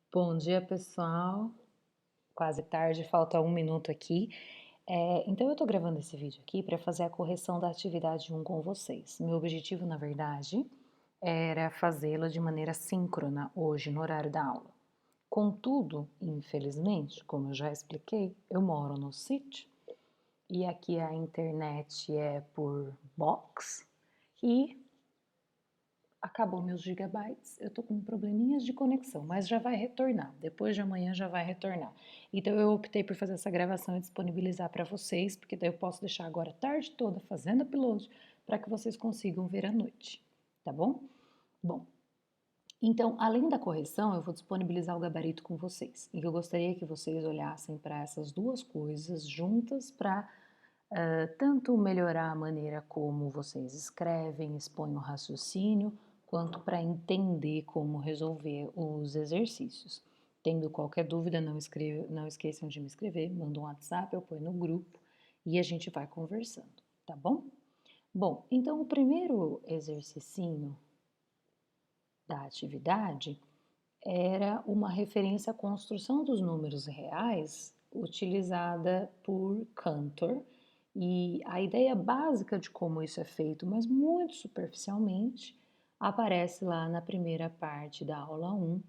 Bom dia, pessoal. Quase tarde, falta 1 minuto aqui. Então, eu tô gravando esse vídeo aqui para fazer a correção da atividade 1 com vocês. Meu objetivo, na verdade, era fazê-la de maneira síncrona hoje, no horário da aula. Contudo, infelizmente, como eu já expliquei, eu moro no sítio e aqui a internet é por box e acabou meus gigabytes, eu tô com probleminhas de conexão, mas já vai retornar, depois de amanhã já vai retornar. Então eu optei por fazer essa gravação e disponibilizar para vocês, porque daí eu posso deixar agora a tarde toda fazendo upload para que vocês consigam ver à noite, tá bom? Bom, então além da correção, eu vou disponibilizar o gabarito com vocês. E eu gostaria que vocês olhassem para essas duas coisas juntas para tanto melhorar a maneira como vocês escrevem, expõem o raciocínio, quanto para entender como resolver os exercícios. Tendo qualquer dúvida, não esqueçam de me escrever, manda um WhatsApp, eu ponho no grupo e a gente vai conversando, tá bom? Bom, então o primeiro exercicinho da atividade era uma referência à construção dos números reais utilizada por Cantor, e a ideia básica de como isso é feito, mas muito superficialmente, aparece lá na primeira parte da aula 1,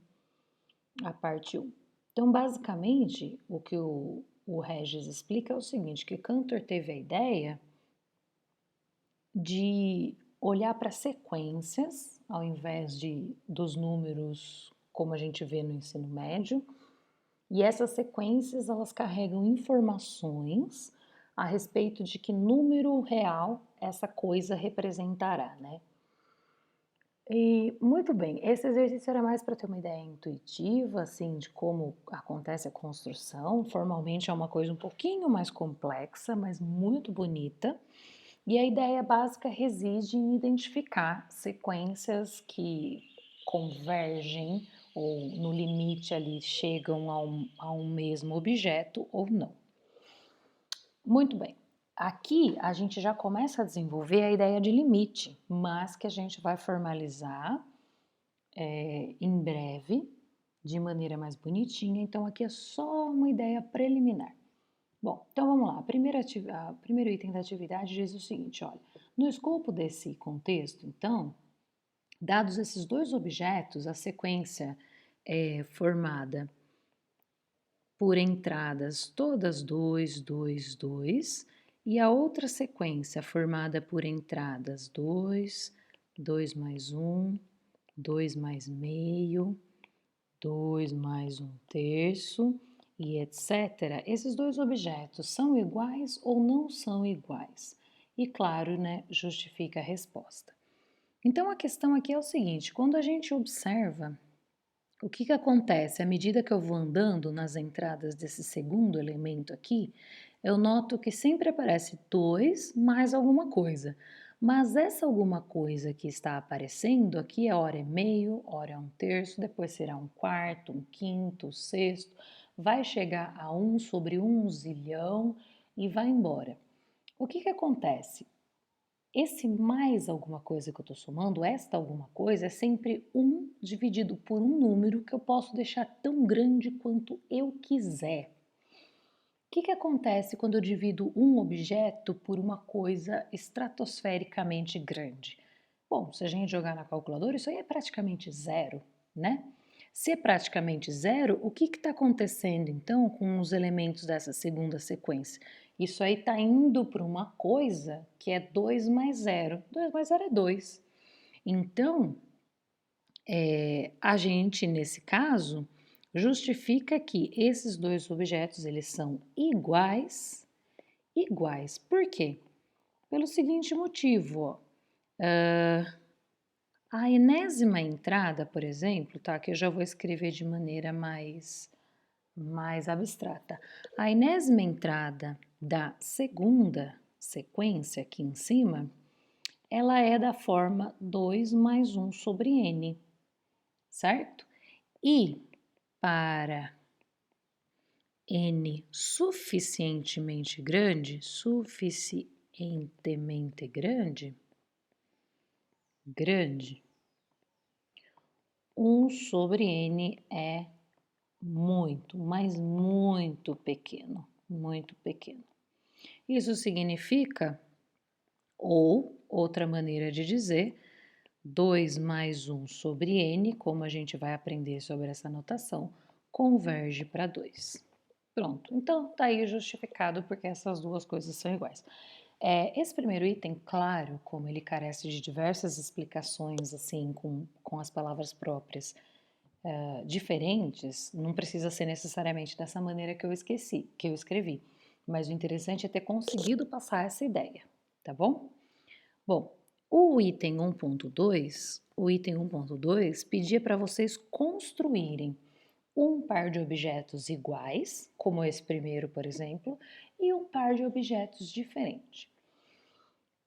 a parte 1. Então, basicamente, o que o Regis explica é o seguinte, que Cantor teve a ideia de olhar para sequências, ao invés dos números como a gente vê no ensino médio, e essas sequências elas carregam informações a respeito de que número real essa coisa representará, né? E muito bem, esse exercício era mais para ter uma ideia intuitiva, assim, de como acontece a construção. Formalmente é uma coisa um pouquinho mais complexa, mas muito bonita. E a ideia básica reside em identificar sequências que convergem ou no limite ali chegam a um mesmo objeto ou não. Muito bem. Aqui a gente já começa a desenvolver a ideia de limite, mas que a gente vai formalizar em breve, de maneira mais bonitinha. Então aqui é só uma ideia preliminar. Bom, então vamos lá. O primeiro item da atividade diz o seguinte: olha, no escopo desse contexto, então, dados esses dois objetos, a sequência é formada por entradas todas 2, 2, 2, e a outra sequência formada por entradas 2, 2 mais 1, 2 mais meio, 2 mais 1/3 e etc. Esses dois objetos são iguais ou não são iguais? E claro, né, justifica a resposta. Então a questão aqui é o seguinte: quando a gente observa o que acontece à medida que eu vou andando nas entradas desse segundo elemento aqui, eu noto que sempre aparece 2 mais alguma coisa. Mas essa alguma coisa que está aparecendo aqui, hora é meio, hora é 1/3, depois será 1/4, 1/5, sexto, vai chegar a 1/1 zilhão e vai embora. O que acontece? Esse mais alguma coisa que eu estou somando, esta alguma coisa, é sempre 1 dividido por um número que eu posso deixar tão grande quanto eu quiser. O que acontece quando eu divido um objeto por uma coisa estratosfericamente grande? Bom, se a gente jogar na calculadora, isso aí é praticamente zero, né? Se é praticamente zero, o que está acontecendo então com os elementos dessa segunda sequência? Isso aí está indo para uma coisa que é 2 mais zero. 2 mais zero é 2. Então, a gente, nesse caso, justifica que esses dois objetos eles são iguais. Iguais. Por quê? Pelo seguinte motivo, ó. A enésima entrada, por exemplo, tá? Que eu já vou escrever de maneira mais abstrata. A enésima entrada da segunda sequência aqui em cima, ela é da forma 2 mais 1 sobre n, certo? E para n suficientemente grande, 1 sobre n é muito, mas muito pequeno, muito pequeno. Isso significa, ou outra maneira de dizer, 2 mais 1 sobre n, como a gente vai aprender sobre essa notação, converge para 2. Pronto, então tá aí justificado porque essas duas coisas são iguais. Esse primeiro item, claro, como ele carece de diversas explicações, assim, com as palavras próprias diferentes, não precisa ser necessariamente dessa maneira que eu escrevi. Mas o interessante é ter conseguido passar essa ideia, tá bom? Bom, o item 1.2 pedia para vocês construírem um par de objetos iguais, como esse primeiro, por exemplo, e um par de objetos diferentes.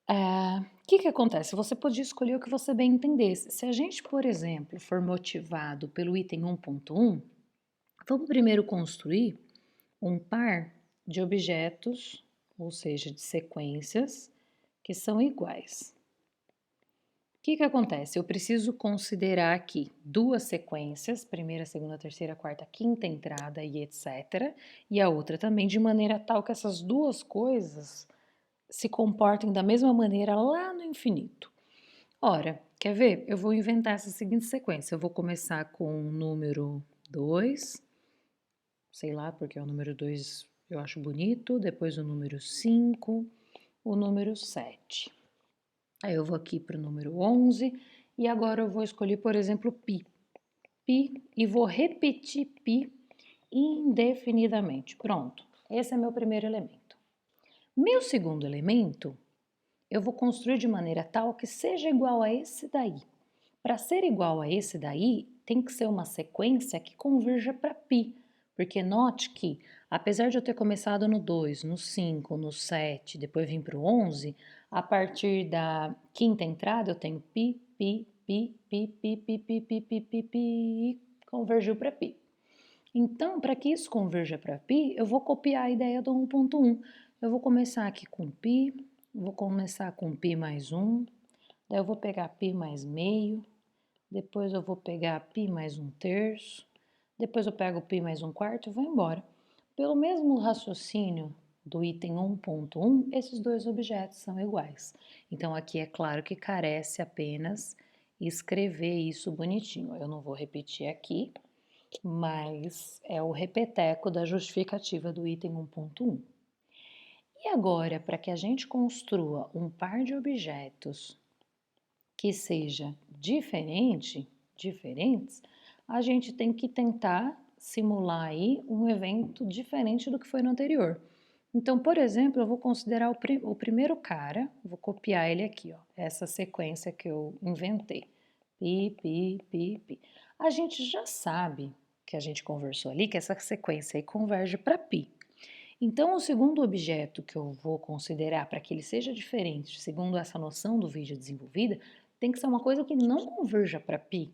O que acontece? Você podia escolher o que você bem entendesse. Se a gente, por exemplo, for motivado pelo item 1.1, vamos primeiro construir um par de objetos, ou seja, de sequências, que são iguais. O que acontece? Eu preciso considerar aqui duas sequências, primeira, segunda, terceira, quarta, quinta entrada e etc. E a outra também, de maneira tal que essas duas coisas se comportem da mesma maneira lá no infinito. Ora, quer ver? Eu vou inventar essa seguinte sequência. Eu vou começar com o número 2, sei lá, porque o número 2 eu acho bonito, depois o número 5, o número 7. Aí eu vou aqui para o número 11 e agora eu vou escolher, por exemplo, π. Π e vou repetir π indefinidamente. Pronto, esse é meu primeiro elemento. Meu segundo elemento, eu vou construir de maneira tal que seja igual a esse daí. Para ser igual a esse daí, tem que ser uma sequência que converja para π, porque note que, apesar de eu ter começado no 2, no 5, no 7, depois vim para o 11, a partir da quinta entrada eu tenho π, π, π, π, π, π, π, π, π, π, π, convergiu para π. Então, para que isso converja para π, eu vou copiar a ideia do 1.1. Eu vou começar aqui com π, vou começar com π mais 1, daí eu vou pegar π mais meio, depois eu vou pegar π mais 1/3, depois eu pego π mais 1/4 e vou embora. Pelo mesmo raciocínio do item 1.1, esses dois objetos são iguais. Então, aqui é claro que carece apenas escrever isso bonitinho. Eu não vou repetir aqui, mas é o repeteco da justificativa do item 1.1. E agora, para que a gente construa um par de objetos que seja diferentes, a gente tem que tentar simular aí um evento diferente do que foi no anterior. Então, por exemplo, eu vou considerar o primeiro cara, vou copiar ele aqui, ó, essa sequência que eu inventei. Pi, pi, pi, pi. A gente já sabe que a gente conversou ali que essa sequência aí converge para pi. Então, o segundo objeto que eu vou considerar para que ele seja diferente, segundo essa noção do vídeo desenvolvida, tem que ser uma coisa que não converja para π.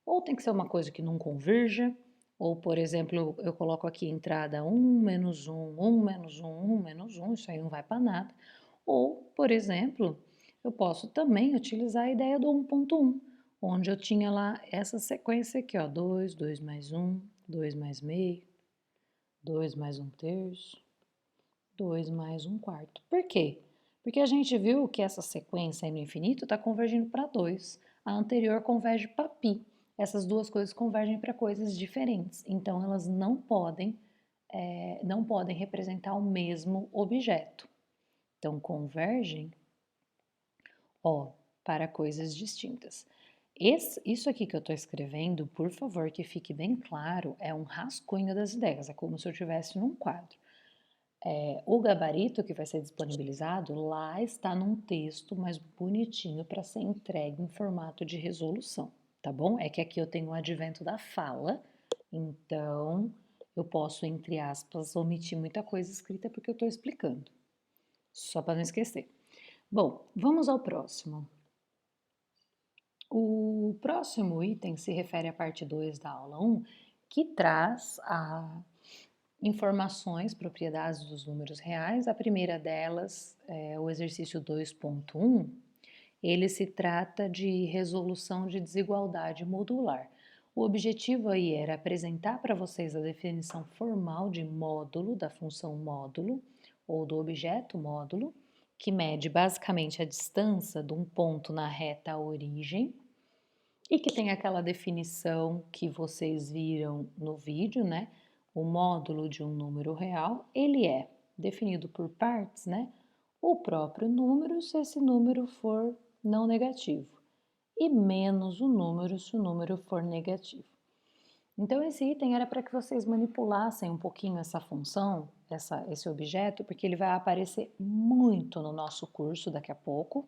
Ou tem que ser uma coisa que não converja, ou, por exemplo, eu coloco aqui entrada 1, menos 1, 1, menos 1, 1, menos 1, isso aí não vai para nada. Ou, por exemplo, eu posso também utilizar a ideia do 1.1, onde eu tinha lá essa sequência aqui, ó, 2, 2 mais 1, 2 mais meio, 2 mais 1/3, 2 mais 1/4. Por quê? Porque a gente viu que essa sequência aí no infinito está convergindo para 2. A anterior converge para π. Essas duas coisas convergem para coisas diferentes. Então, elas não podem representar o mesmo objeto. Então, convergem, ó, para coisas distintas. Isso aqui que eu estou escrevendo, por favor, que fique bem claro, é um rascunho das ideias. É como se eu estivesse num quadro. O gabarito que vai ser disponibilizado lá está num texto mais bonitinho para ser entregue em formato de resolução, tá bom? É que aqui eu tenho o advento da fala, então eu posso, entre aspas, omitir muita coisa escrita porque eu estou explicando, só para não esquecer. Bom, vamos ao próximo. O próximo item se refere à parte 2 da aula 1, que traz informações, propriedades dos números reais. A primeira delas é o exercício 2.1. Ele se trata de resolução de desigualdade modular. O objetivo aí era apresentar para vocês a definição formal de módulo, da função módulo, ou do objeto módulo, que mede basicamente a distância de um ponto na reta à origem, e que tem aquela definição que vocês viram no vídeo, né? O módulo de um número real, ele é definido por partes, né? O próprio número, se esse número for não negativo, e menos o número, se o número for negativo. Então, esse item era para que vocês manipulassem um pouquinho essa função, esse objeto, porque ele vai aparecer muito no nosso curso daqui a pouco,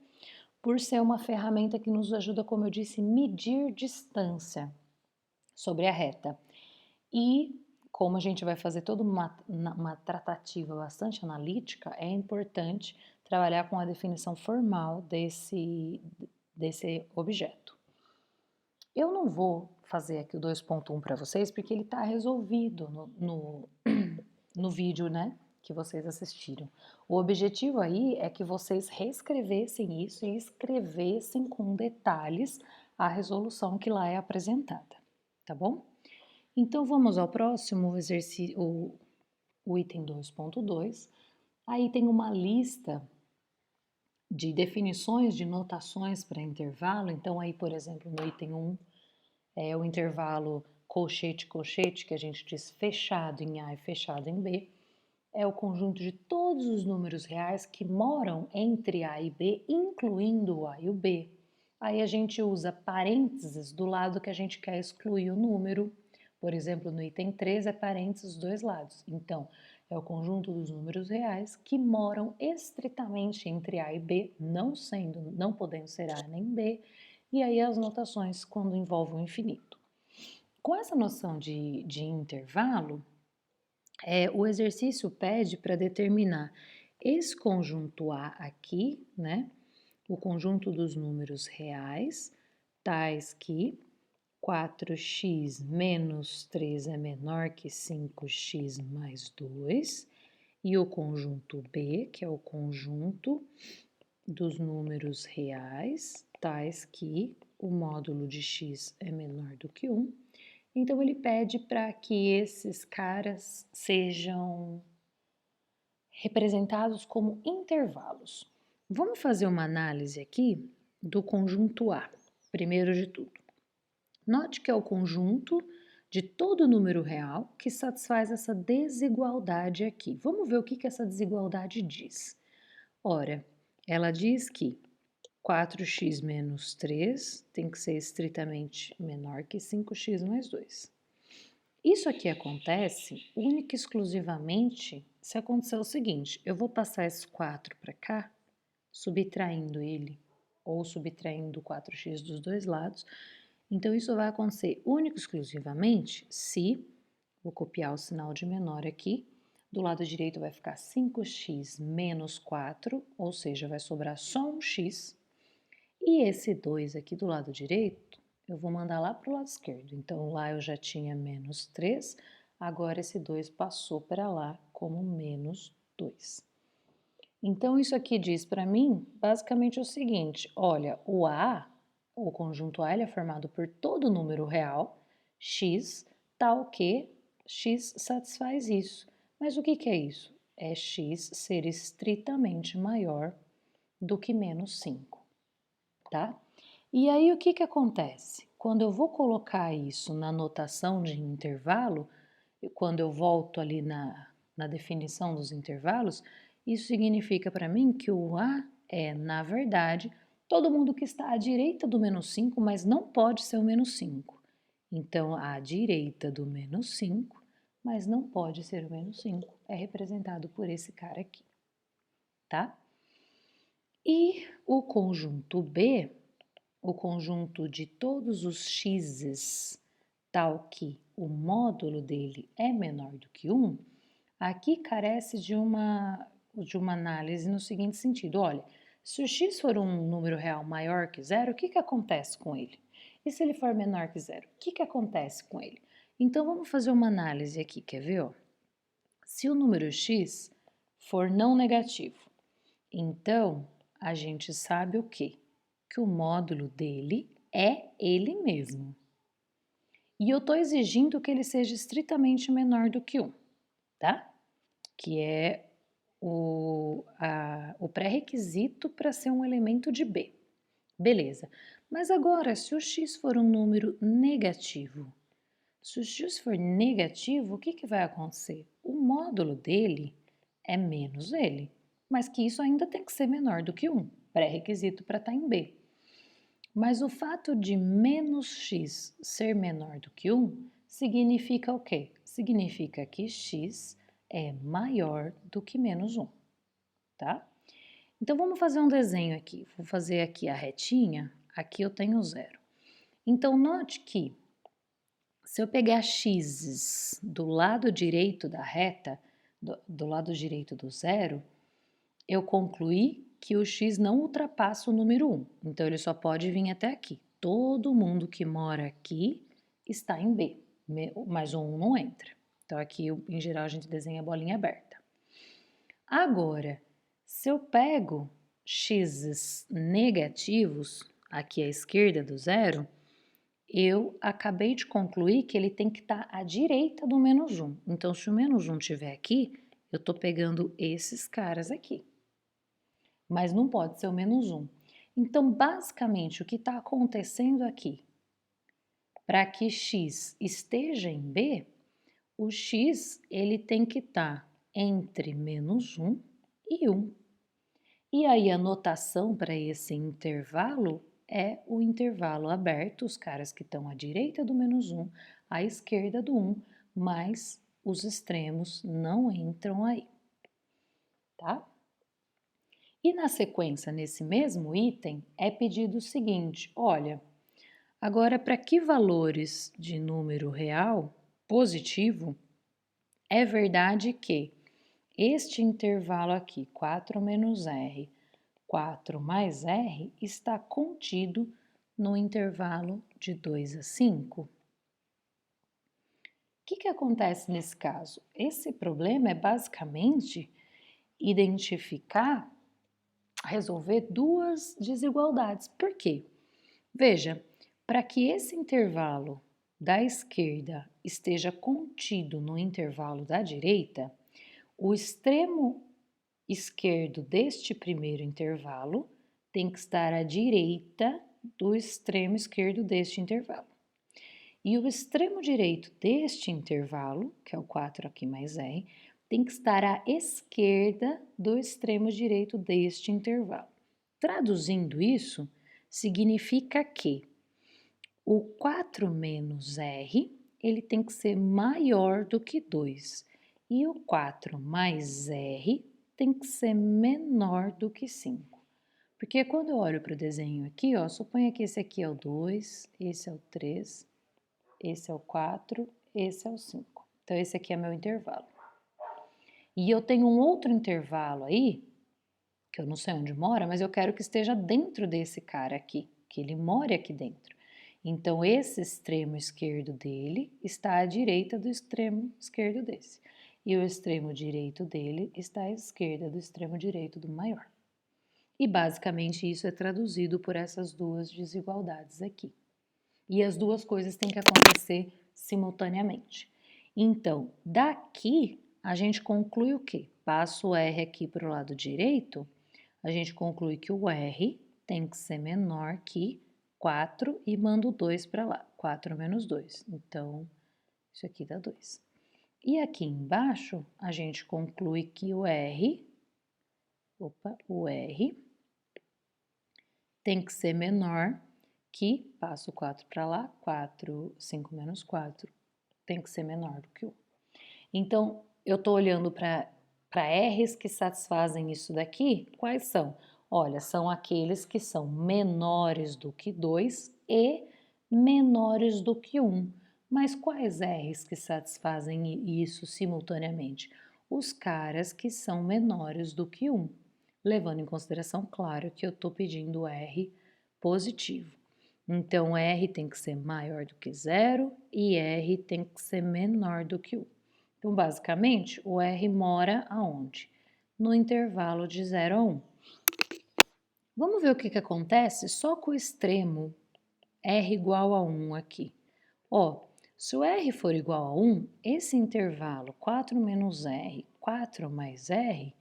por ser uma ferramenta que nos ajuda, como eu disse, medir distância sobre a reta. E como a gente vai fazer toda uma tratativa bastante analítica, é importante trabalhar com a definição formal desse objeto. Eu não vou fazer aqui o 2.1 para vocês, porque ele está resolvido no vídeo, né, que vocês assistiram. O objetivo aí é que vocês reescrevessem isso e escrevessem com detalhes a resolução que lá é apresentada, tá bom? Então, vamos ao próximo exercício, o item 2.2. Aí tem uma lista de definições de notações para intervalo. Então, aí, por exemplo, no item 1, é o intervalo colchete, colchete, que a gente diz fechado em A e fechado em B, é o conjunto de todos os números reais que moram entre A e B, incluindo o A e o B. Aí a gente usa parênteses do lado que a gente quer excluir o número. Por exemplo, no item 3 é parênteses dos dois lados. Então, é o conjunto dos números reais que moram estritamente entre A e B, não podendo ser A nem B, e aí as notações quando envolvem o infinito. Com essa noção de intervalo, o exercício pede para determinar esse conjunto A aqui, né? O conjunto dos números reais, tais que 4x menos 3 é menor que 5x mais 2, e o conjunto B, que é o conjunto dos números reais, tais que o módulo de x é menor do que 1. Então, ele pede para que esses caras sejam representados como intervalos. Vamos fazer uma análise aqui do conjunto A, primeiro de tudo. Note que é o conjunto de todo número real que satisfaz essa desigualdade aqui. Vamos ver o que essa desigualdade diz. Ora, ela diz que 4x menos 3 tem que ser estritamente menor que 5x mais 2. Isso aqui acontece única e exclusivamente se acontecer o seguinte: eu vou passar esse 4 para cá, subtraindo ele, ou subtraindo 4x dos dois lados. Então, isso vai acontecer única e exclusivamente se, vou copiar o sinal de menor aqui, do lado direito vai ficar 5x menos 4, ou seja, vai sobrar só um x. E esse 2 aqui do lado direito, eu vou mandar lá para o lado esquerdo. Então, lá eu já tinha menos 3, agora esse 2 passou para lá como menos 2. Então, isso aqui diz para mim basicamente o seguinte: olha, o A, o conjunto A, ele é formado por todo número real, x, tal que x satisfaz isso. Mas o que é isso? É x ser estritamente maior do que menos 5, tá? E aí, o que acontece? Quando eu vou colocar isso na notação de intervalo, quando eu volto ali na definição dos intervalos, isso significa para mim que o A é, na verdade, todo mundo que está à direita do menos 5, mas não pode ser o menos 5. Então, à direita do menos 5, mas não pode ser o menos 5, é representado por esse cara aqui, tá? E o conjunto B, o conjunto de todos os x's, tal que o módulo dele é menor do que 1, aqui carece de uma análise no seguinte sentido: olha, se o x for um número real maior que zero, o que acontece com ele? E se ele for menor que zero, o que acontece com ele? Então, vamos fazer uma análise aqui, quer ver? Ó? Se o número x for não negativo, então a gente sabe o quê? Que o módulo dele é ele mesmo. E eu estou exigindo que ele seja estritamente menor do que 1, tá? Que é o pré-requisito para ser um elemento de B. Beleza. Mas agora, se o x for um número negativo, se o x for negativo, o que vai acontecer? O módulo dele é menos ele, mas que isso ainda tem que ser menor do que 1, pré-requisito para estar em B. Mas o fato de menos x ser menor do que 1 significa o quê? Significa que x é maior do que menos 1, tá? Então, vamos fazer um desenho aqui. Vou fazer aqui a retinha, aqui eu tenho 0. Então, note que se eu pegar x do lado direito da reta, do lado direito do 0, eu concluí que o x não ultrapassa o número 1. Então, ele só pode vir até aqui. Todo mundo que mora aqui está em B, mas o 1 não entra. Então, aqui, em geral, a gente desenha a bolinha aberta. Agora, se eu pego x's negativos, aqui à esquerda do 0, eu acabei de concluir que ele tem que estar à direita do menos 1. Então, se o menos 1 estiver aqui, eu estou pegando esses caras aqui. Mas não pode ser o menos 1. Então, basicamente, o que está acontecendo aqui? Para que x esteja em B, o x ele tem que estar entre menos 1 e 1. E aí a notação para esse intervalo é o intervalo aberto, os caras que estão à direita do menos 1, à esquerda do 1, mas os extremos não entram aí, tá? E na sequência, nesse mesmo item, é pedido o seguinte, olha, agora para que valores de número real positivo, é verdade que este intervalo aqui, 4 menos R, 4 mais R, está contido no intervalo de 2 a 5. O que acontece nesse caso? Esse problema é basicamente resolver duas desigualdades. Por quê? Veja, para que esse intervalo da esquerda esteja contido no intervalo da direita, o extremo esquerdo deste primeiro intervalo tem que estar à direita do extremo esquerdo deste intervalo. E o extremo direito deste intervalo, que é o 4 aqui mais R, tem que estar à esquerda do extremo direito deste intervalo. Traduzindo isso, significa que o 4 menos R, ele tem que ser maior do que 2. E o 4 mais R tem que ser menor do que 5. Porque quando eu olho para o desenho aqui, ó, suponha que esse aqui é o 2, esse é o 3, esse é o 4, esse é o 5. Então, esse aqui é meu intervalo. E eu tenho um outro intervalo aí, que eu não sei onde mora, mas eu quero que esteja dentro desse cara aqui, que ele more aqui dentro. Então, esse extremo esquerdo dele está à direita do extremo esquerdo desse. E o extremo direito dele está à esquerda do extremo direito do maior. E basicamente isso é traduzido por essas duas desigualdades aqui. E as duas coisas têm que acontecer simultaneamente. Então, daqui a gente conclui o quê? Passa o R aqui para o lado direito, a gente conclui que o R tem que ser menor que 4 e manda o 2 para lá, 4 menos 2. Então, isso aqui dá 2. E aqui embaixo, a gente conclui que o R tem que ser menor que, passo o 4 para lá, 4, 5 menos 4, tem que ser menor do que 1. Então, eu estou olhando para R's que satisfazem isso daqui, quais são? Olha, são aqueles que são menores do que 2 e menores do que 1. Mas quais R's que satisfazem isso simultaneamente? Os caras que são menores do que 1, levando em consideração, claro, que eu estou pedindo R positivo. Então, R tem que ser maior do que 0 e R tem que ser menor do que 1. Então, basicamente, o R mora aonde? No intervalo de 0 a 1. Vamos ver o que acontece só com o extremo R igual a 1 aqui. Ó, Se o R for igual a 1, esse intervalo 4 menos R, 4 mais R,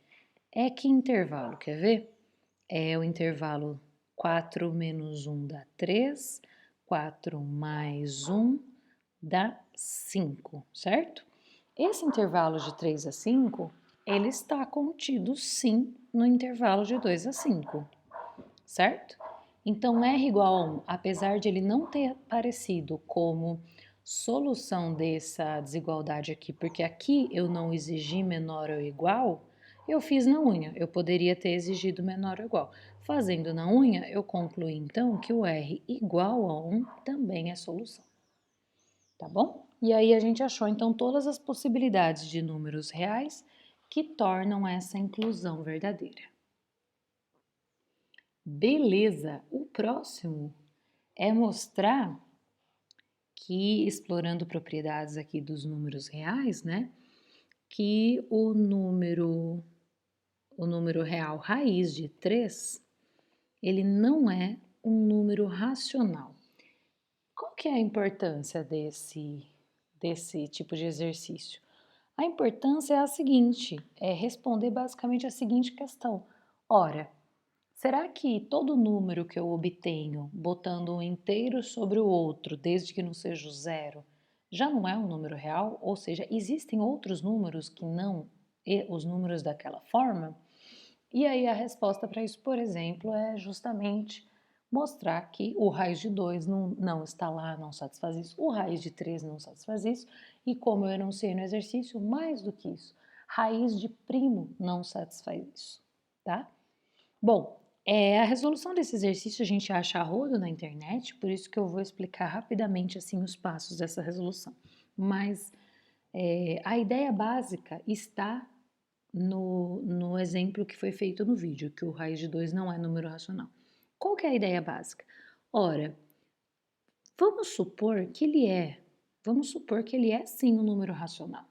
é que intervalo? Quer ver? É o intervalo 4 menos 1 dá 3, 4 mais 1 dá 5, certo? Esse intervalo de 3 a 5, ele está contido sim no intervalo de 2 a 5, certo? Então, R igual a 1, apesar de ele não ter aparecido como solução dessa desigualdade aqui, porque aqui eu não exigi menor ou igual, eu fiz na unha. Eu poderia ter exigido menor ou igual. Fazendo na unha, eu concluí então que o R igual a 1 também é solução. Tá bom? E aí a gente achou então todas as possibilidades de números reais que tornam essa inclusão verdadeira. Beleza, o próximo é mostrar que, explorando propriedades aqui dos números reais, né, que o número real raiz de 3, ele não é um número racional. Qual que é a importância desse tipo de exercício? A importância é a seguinte, é responder basicamente a seguinte questão. Ora, será que todo número que eu obtenho botando um inteiro sobre o outro, desde que não seja o zero, já não é um número real? Ou seja, existem outros números que não os números daquela forma? E aí a resposta para isso, por exemplo, é justamente mostrar que o raiz de 2 não está lá, não satisfaz isso, o raiz de 3 não satisfaz isso, e como eu enunciei no exercício, mais do que isso, raiz de primo não satisfaz isso, tá? Bom, a resolução desse exercício a gente acha a rodo na internet, por isso que eu vou explicar rapidamente assim os passos dessa resolução. Mas a ideia básica está no exemplo que foi feito no vídeo, que o raiz de 2 não é número racional. Qual que é a ideia básica? Ora, vamos supor que ele é sim um número racional.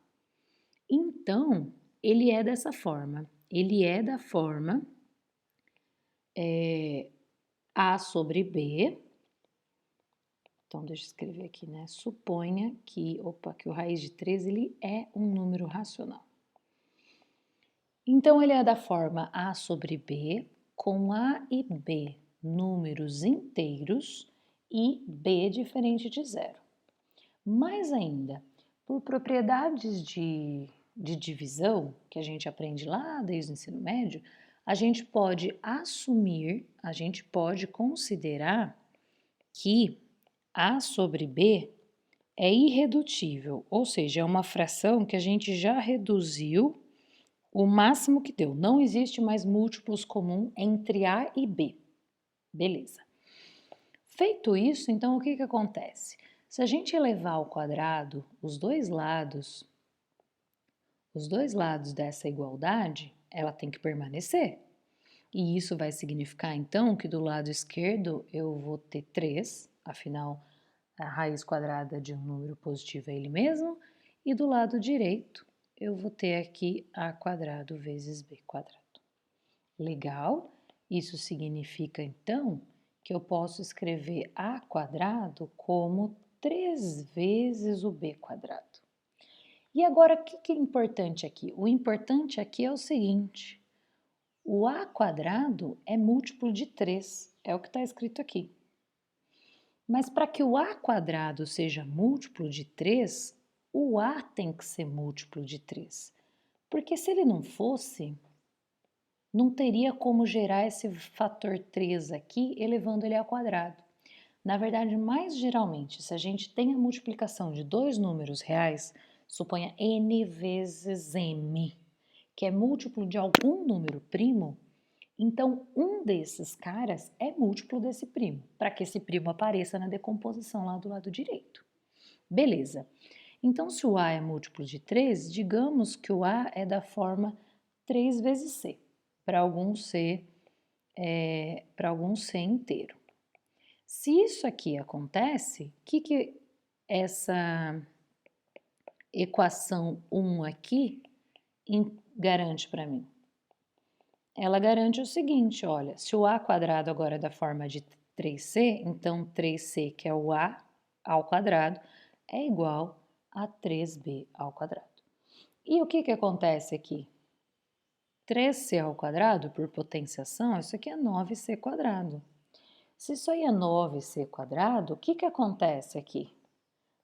Então, ele é dessa forma, ele é da forma A sobre B. Então, deixa eu escrever aqui, né? Suponha que o raiz de 3 ele é um número racional. Então, ele é da forma A sobre B, com A e B números inteiros e B diferente de zero. Mais ainda, por propriedades de divisão, que a gente aprende lá desde o ensino médio, a gente pode assumir, a gente pode considerar que A sobre B é irredutível, ou seja, é uma fração que a gente já reduziu o máximo que deu. Não existe mais múltiplos comuns entre A e B. Beleza. Feito isso, então o que acontece? Se a gente elevar ao quadrado os dois lados dessa igualdade, ela tem que permanecer. E isso vai significar então que do lado esquerdo eu vou ter 3, afinal a raiz quadrada de um número positivo é ele mesmo, e do lado direito eu vou ter aqui a quadrado vezes b quadrado. Legal? Isso significa então que eu posso escrever a quadrado como 3 vezes o b quadrado. E agora o que é importante aqui? O importante aqui é o seguinte: o a quadrado é múltiplo de 3, é o que está escrito aqui. Mas para que o a quadrado seja múltiplo de 3, o a tem que ser múltiplo de 3. Porque se ele não fosse, não teria como gerar esse fator 3 aqui, elevando ele ao quadrado. Na verdade, mais geralmente, se a gente tem a multiplicação de dois números reais, suponha n vezes m, que é múltiplo de algum número primo, então um desses caras é múltiplo desse primo, para que esse primo apareça na decomposição lá do lado direito. Beleza. Então, se o a é múltiplo de 3, digamos que o a é da forma 3 vezes c, para algum c inteiro. Se isso aqui acontece, o que essa equação 1 aqui garante para mim? Ela garante o seguinte, olha, se o a quadrado agora é da forma de 3c, então 3c, que é o a ao quadrado, é igual a 3b ao quadrado. E o que acontece aqui? 3c ao quadrado, por potenciação, isso aqui é 9c quadrado. Se isso aí é 9c quadrado, o que acontece aqui?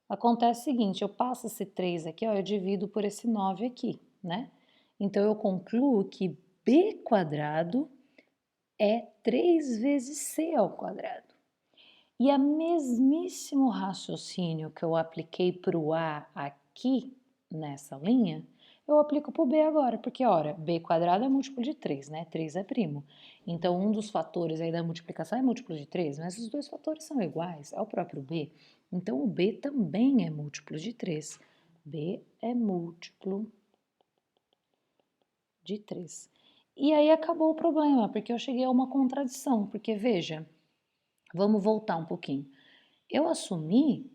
Acontece o seguinte, eu passo esse 3 aqui, ó, eu divido por esse 9 aqui, né? Então, eu concluo que b quadrado é 3 vezes c ao quadrado. E a mesmíssimo raciocínio que eu apliquei para o A aqui, nessa linha, eu aplico para o B agora, porque, ora, B quadrado é múltiplo de 3, né? 3 é primo. Então, um dos fatores aí da multiplicação é múltiplo de 3, mas os dois fatores são iguais, é o próprio B. Então, o B também é múltiplo de 3. B é múltiplo de 3. E aí acabou o problema, porque eu cheguei a uma contradição, porque veja, vamos voltar um pouquinho. Eu assumi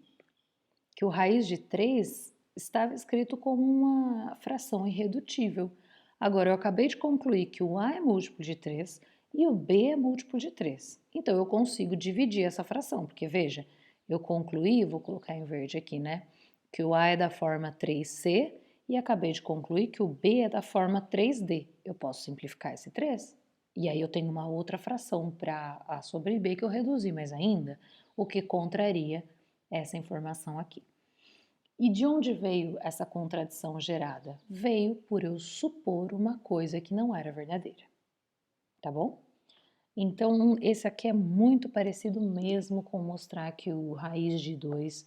que o raiz de 3 estava escrito como uma fração irredutível. Agora, eu acabei de concluir que o A é múltiplo de 3 e o B é múltiplo de 3. Então, eu consigo dividir essa fração, porque veja, eu concluí, vou colocar em verde aqui, né? Que o A é da forma 3C e acabei de concluir que o B é da forma 3D. Eu posso simplificar esse 3 e aí eu tenho uma outra fração para A sobre B que eu reduzi mais ainda, o que contraria essa informação aqui. E de onde veio essa contradição gerada? Veio por eu supor uma coisa que não era verdadeira, tá bom? Então, esse aqui é muito parecido mesmo com mostrar que o raiz de 2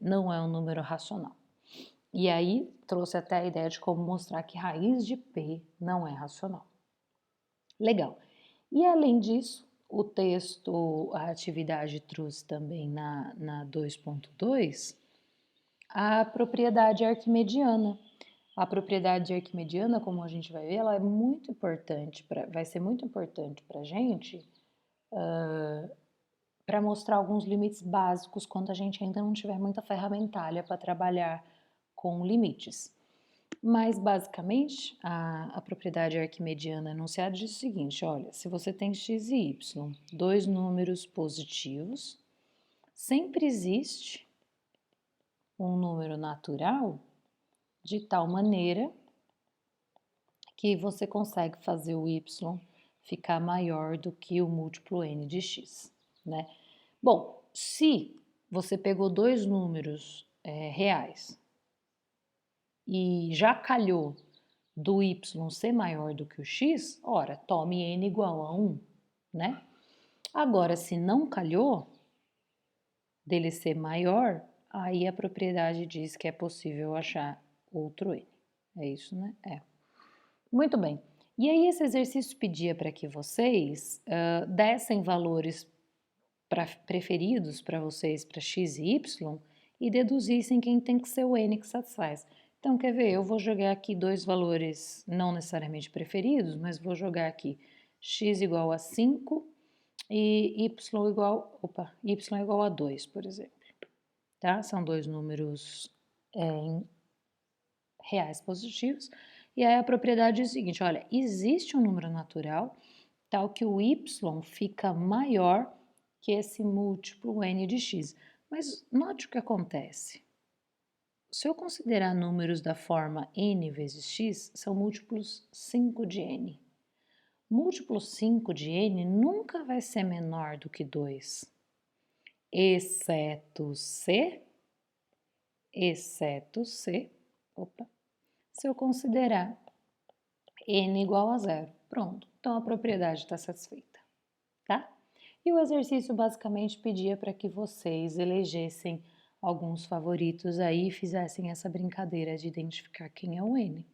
não é um número racional. E aí, trouxe até a ideia de como mostrar que raiz de P não é racional. Legal. E além disso, o texto, a atividade trouxe também na 2.2 a propriedade arquimediana. A propriedade arquimediana, como a gente vai ver, ela é muito importante, vai ser muito importante para a gente para mostrar alguns limites básicos quando a gente ainda não tiver muita ferramentalha para trabalhar com limites. Mas, basicamente, a propriedade arquimediana enunciada diz o seguinte, olha, se você tem x e y, dois números positivos, sempre existe um número natural de tal maneira que você consegue fazer o y ficar maior do que o múltiplo n de x, né? Bom, se você pegou dois números reais e já calhou do y ser maior do que o x, ora, tome n igual a 1, né? Agora, se não calhou dele ser maior, aí a propriedade diz que é possível achar outro n. É isso, né? É. Muito bem. E aí esse exercício pedia para que vocês dessem valores preferidos para vocês para x e y e deduzissem quem tem que ser o n que satisfaz. Então, quer ver? Eu vou jogar aqui dois valores não necessariamente preferidos, mas vou jogar aqui x igual a 5 e y igual a 2, por exemplo. Tá? São dois números reais positivos. E aí a propriedade é o seguinte, olha, existe um número natural tal que o y fica maior que esse múltiplo n de x. Mas note o que acontece. Se eu considerar números da forma n vezes x, são múltiplos 5 de n. Múltiplo 5 de n nunca vai ser menor do que 2, exceto se se eu considerar n igual a zero. Pronto, então a propriedade está satisfeita, tá? E o exercício basicamente pedia para que vocês elegessem alguns favoritos aí e fizessem essa brincadeira de identificar quem é o n.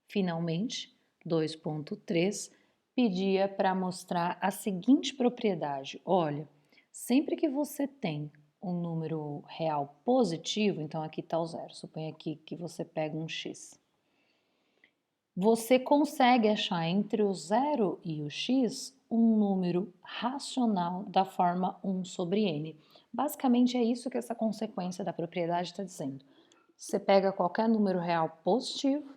Finalmente, 2.3 pedia para mostrar a seguinte propriedade. Olha, sempre que você tem um número real positivo, então aqui está o zero, suponha aqui que você pega um x. Você consegue achar entre o zero e o x um número racional da forma 1 sobre n. Basicamente é isso que essa consequência da propriedade está dizendo. Você pega qualquer número real positivo,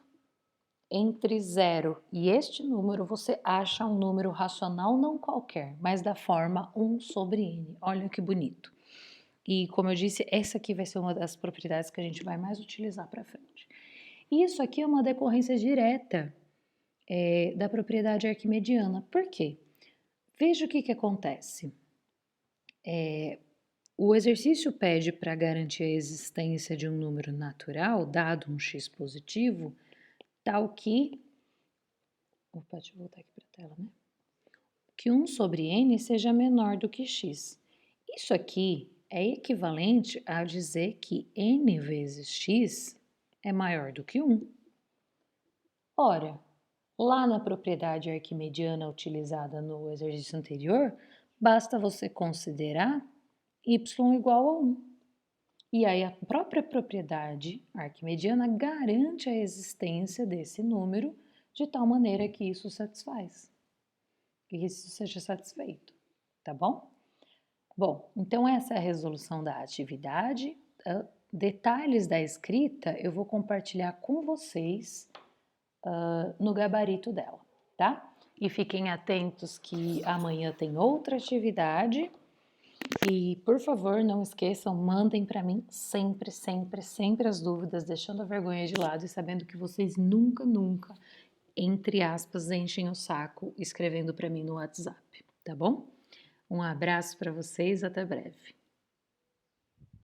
entre 0 e este número você acha um número racional não qualquer, mas da forma 1 sobre n. Olha que bonito. E como eu disse, essa aqui vai ser uma das propriedades que a gente vai mais utilizar para frente. Isso aqui é uma decorrência direta da propriedade arquimediana. Por quê? Veja o que acontece. O exercício pede para garantir a existência de um número natural, dado um x positivo, tal que... Opa, deixa eu voltar aqui para a tela, né? Que 1 sobre n seja menor do que x. Isso aqui é equivalente a dizer que n vezes x é maior do que 1. Ora, lá na propriedade arquimediana utilizada no exercício anterior, basta você considerar y igual a 1. E aí a própria propriedade arquimediana garante a existência desse número de tal maneira que isso satisfaz, que isso seja satisfeito, tá bom? Bom, então essa é a resolução da atividade. Detalhes da escrita eu vou compartilhar com vocês no gabarito dela, tá? E fiquem atentos que amanhã tem outra atividade. E, por favor, não esqueçam, mandem para mim sempre, sempre, sempre as dúvidas, deixando a vergonha de lado e sabendo que vocês nunca, nunca, entre aspas, enchem o saco escrevendo para mim no WhatsApp, tá bom? Um abraço para vocês, até breve.